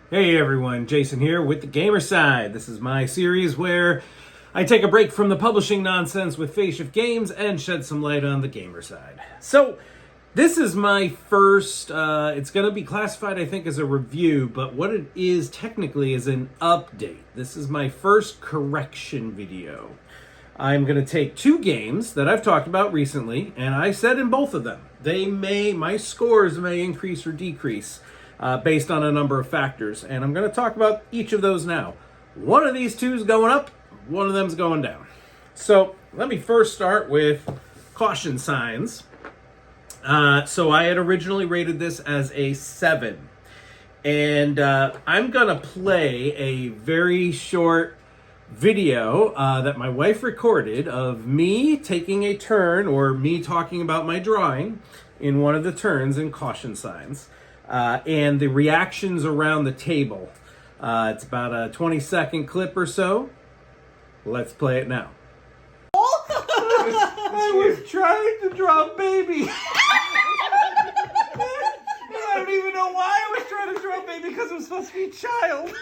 Hey everyone, Jason here with the Gamer Side. This is my series where I take a break from the publishing nonsense with Face of Games and shed some light on the gamer side. So, this is my first, it's going to be classified I think as a review, but what it is technically is an update. This is my first correction video. I'm going to take two games that I've talked about recently, and I said in both of them, my scores may increase or decrease. Based on a number of factors, and I'm going to talk about each of those now. One of these two is going up, one of them is going down. So let me first start with caution signs. So I had originally rated this as a 7, and I'm going to play a very short video that my wife recorded of me taking a turn, or me talking about my drawing in one of the turns in caution signs. And the reactions around the table. It's about a 20-second clip or so. Let's play it now. I was trying to draw a baby. I don't even know why I was trying to draw a baby, because it was supposed to be a child.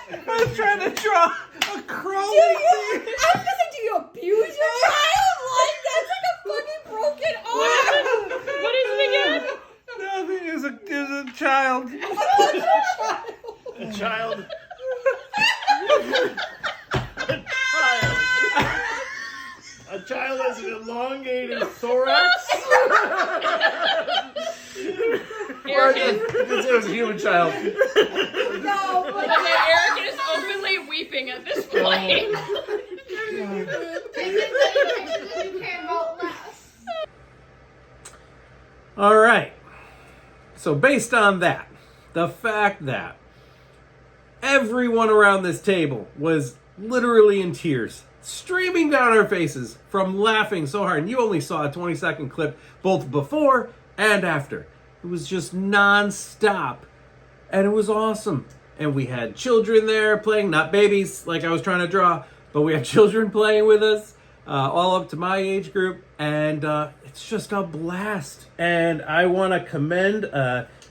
I was trying to draw a crawling baby. I was gonna say, do you abuse your child? Like, that's like a fucking broken arm. What is it again? Nothing. It was a child. A child. A child has an elongated thorax. It was a human child. No, but Eric is openly weeping at this point. All right. So based on that, the fact that everyone around this table was literally in tears, streaming down our faces from laughing so hard, and you only saw a 20-second clip both before and after. It was just non-stop, and it was awesome. And we had children there playing, not babies like I was trying to draw, but we had children playing with us, all up to my age group, and it's just a blast. And I want to commend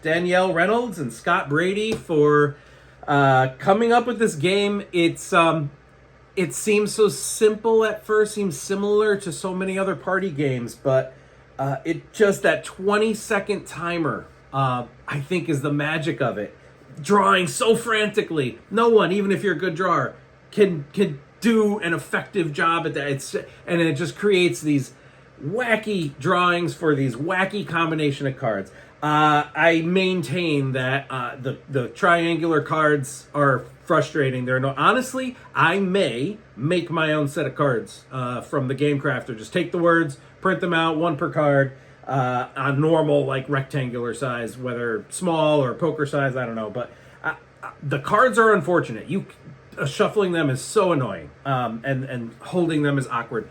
Danielle Reynolds and Scott Brady for coming up with this game. It seems so simple at first, seems similar to so many other party games, but it just, that 20-second timer, I think, is the magic of it. Drawing so frantically, no one, even if you're a good drawer, can do an effective job at that. And it just creates these wacky drawings for these wacky combination of cards. I maintain that the triangular cards are frustrating. Honestly, I may make my own set of cards from the Game Crafter. Just take the words, print them out, one per card, on normal, like, rectangular size, whether small or poker size, I don't know. But the cards are unfortunate. Shuffling them is so annoying, and holding them is awkward.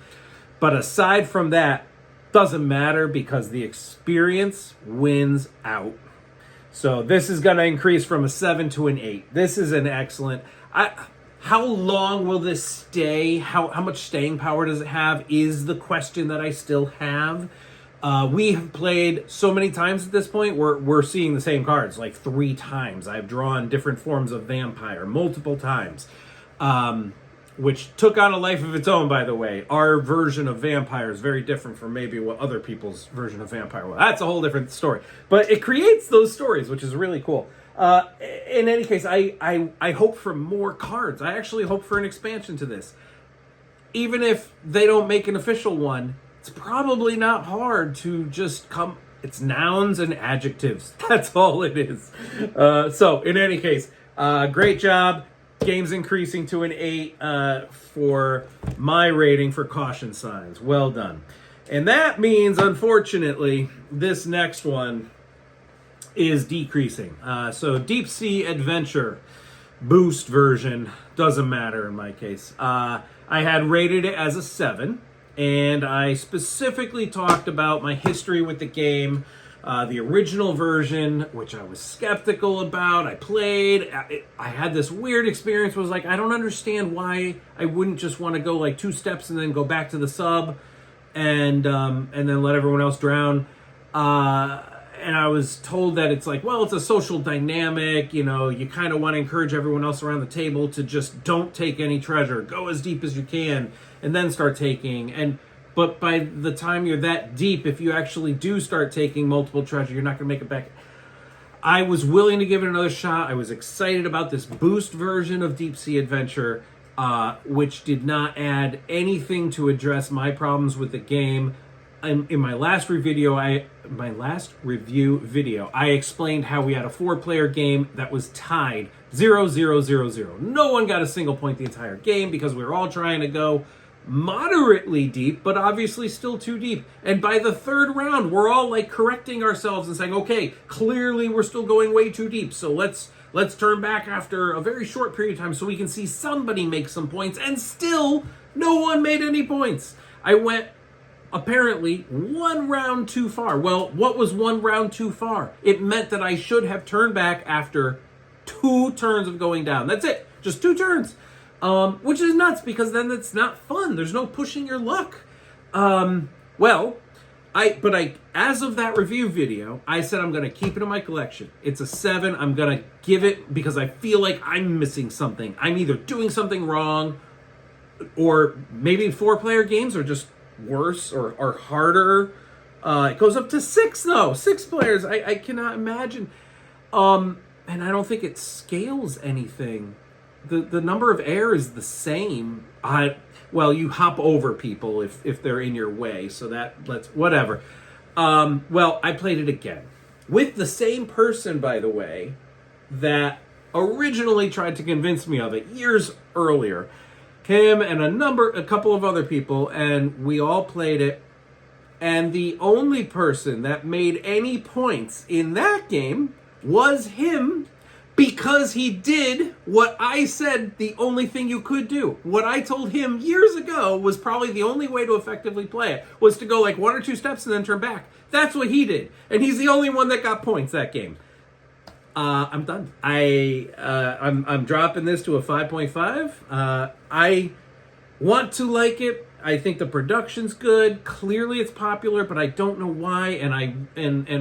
But aside from that, doesn't matter, because the experience wins out. So this is going to increase from a 7 to an 8. This is an excellent... How long will this stay? How much staying power does it have is the question that I still have. We have played so many times at this point, we're seeing the same cards like 3 times. I've drawn different forms of vampire multiple times, which took on a life of its own, by the way. Our version of vampire is very different from maybe what other people's version of vampire was. That's a whole different story. But it creates those stories, which is really cool. In any case, I hope for more cards. I actually hope for an expansion to this. Even if they don't make an official one, it's probably not hard to just come... It's nouns and adjectives. That's all it is. So, in any case, great job. Game's increasing to an 8 for my rating for caution signs. Well done. And that means, unfortunately, this next one is decreasing. So Deep Sea Adventure Boost version, doesn't matter in my case. I had rated it as a 7, and I specifically talked about my history with the game. The original version, which I was skeptical about, I played. I had this weird experience, was like, I don't understand why I wouldn't just want to go like 2 steps and then go back to the sub and then let everyone else drown. and I was told that it's like, well, it's a social dynamic, you know, you kind of want to encourage everyone else around the table to just don't take any treasure, go as deep as you can, and then start taking. But by the time you're that deep, if you actually do start taking multiple treasure, you're not going to make it back. I was willing to give it another shot. I was excited about this boost version of Deep Sea Adventure, which did not add anything to address my problems with the game. In my last review video, I explained how we had a 4-player game that was tied 0-0-0-0. No one got a single point the entire game because we were all trying to go moderately deep, but obviously still too deep. And by the 3rd round, we're all like correcting ourselves and saying, okay, clearly we're still going way too deep. So let's turn back after a very short period of time so we can see somebody make some points. And still, no one made any points. I went apparently 1 round too far. Well, what was 1 round too far? It meant that I should have turned back after 2 turns of going down. That's it. Just 2 turns. Which is nuts because then it's not fun. There's no pushing your luck. As of that review video, I said I'm going to keep it in my collection. It's a 7. I'm going to give it because I feel like I'm missing something. I'm either doing something wrong, or maybe 4-player games are just worse or harder. It goes up to 6 though. 6 players. I cannot imagine. And I don't think it scales anything. The number of air is the same. Well, you hop over people if they're in your way, so whatever. Well, I played it again with the same person, by the way, that originally tried to convince me of it years earlier. Him and a couple of other people, and we all played it. And the only person that made any points in that game was him, because he did what I said the only thing you could do. What I told him years ago was probably the only way to effectively play it, was to go like 1 or 2 steps and then turn back. That's what he did. And he's the only one that got points that game. I'm done. I'm dropping this to a 5.5. I want to like it. I think the production's good. Clearly it's popular, but I don't know why. And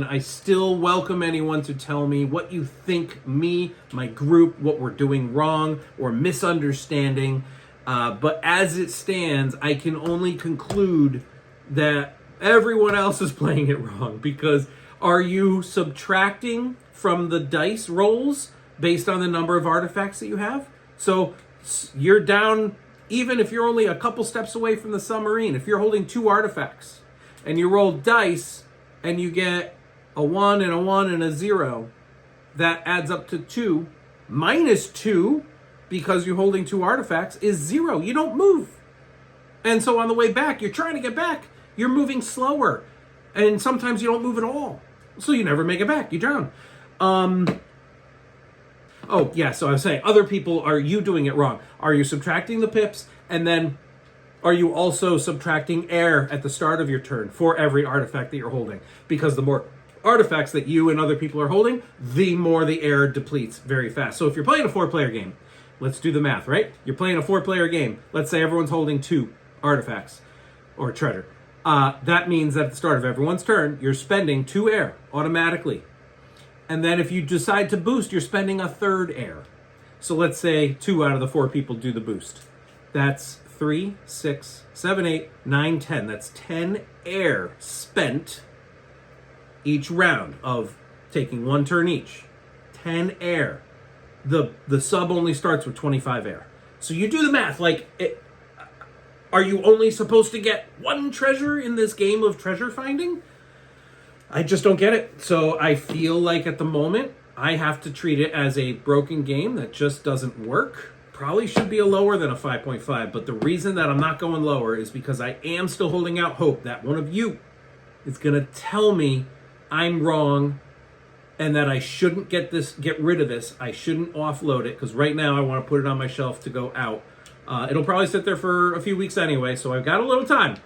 I still welcome anyone to tell me what you think my group, what we're doing wrong or misunderstanding. But as it stands, I can only conclude that everyone else is playing it wrong. Because are you subtracting from the dice rolls based on the number of artifacts that you have? So you're down. Even if you're only a couple steps away from the submarine, if you're holding 2 artifacts and you roll dice and you get a 1 and a 1 and a 0, that adds up to 2. Minus 2, because you're holding 2 artifacts, is 0. You don't move. And so on the way back, you're trying to get back. You're moving slower. And sometimes you don't move at all. So you never make it back. You drown. Oh, yeah, so I was saying, other people, are you doing it wrong? Are you subtracting the pips, and then are you also subtracting air at the start of your turn for every artifact that you're holding? Because the more artifacts that you and other people are holding, the more the air depletes very fast. So if you're playing a 4-player game, let's do the math, right? You're playing a 4-player game. Let's say everyone's holding 2 artifacts or treasure. That means that at the start of everyone's turn, you're spending 2 air automatically. And then if you decide to boost, you're spending a 3rd air. So let's say 2 out of the 4 people do the boost. That's 3, 6, 7, 8, 9, 10. That's 10 air spent each round of taking 1 turn each. 10 air. The sub only starts with 25 air. So you do the math. Are you only supposed to get 1 treasure in this game of treasure finding? I just don't get it. So I feel like at the moment, I have to treat it as a broken game that just doesn't work. Probably should be a lower than a 5.5. But the reason that I'm not going lower is because I am still holding out hope that one of you is going to tell me I'm wrong and that I shouldn't get rid of this. I shouldn't offload it, because right now I want to put it on my shelf to go out. It'll probably sit there for a few weeks anyway, so I've got a little time.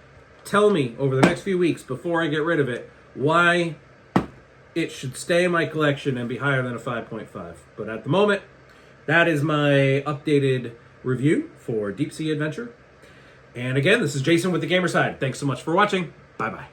Tell me over the next few weeks before I get rid of it why it should stay in my collection and be higher than a 5.5. But at the moment, that is my updated review for Deep Sea Adventure. And again, this is Jason with The Gamer Side. Thanks so much for watching. Bye-bye.